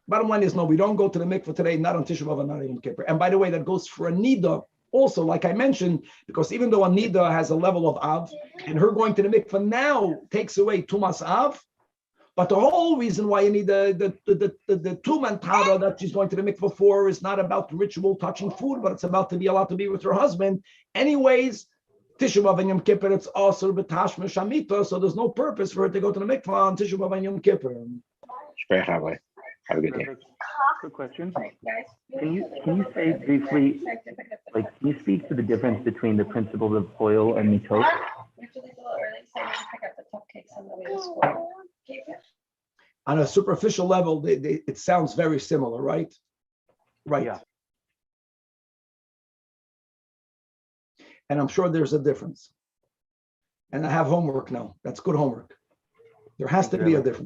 Bottom line is, no, we don't go to the mikveh today, not on Tisha B'Av and not on Yom Kippur. And by the way, that goes for a Nida also, like I mentioned, because even though a Nida has a level of Av, and her going to the mikveh now takes away Tumas Av, but the whole reason why you need the Tuman Tara that she's going to the mikveh for is not about the ritual touching food, but it's about to be allowed to be with her husband. Anyways, Tisha B'Av and Yom Kippur, it's also B'tashma Shamita, so there's no purpose for her to go to the mikveh on Tisha B'Av and Yom Kippur. Have a good day. Quick question. Can you say briefly, can you speak to the difference between the principles of oil and mitot? We have to leave a little early, so I need to pick up the cupcakes on the way to school. On a superficial level, it sounds very similar, right? Right. Yeah. And I'm sure there's a difference. And I have homework now. That's good homework. There has to be a difference.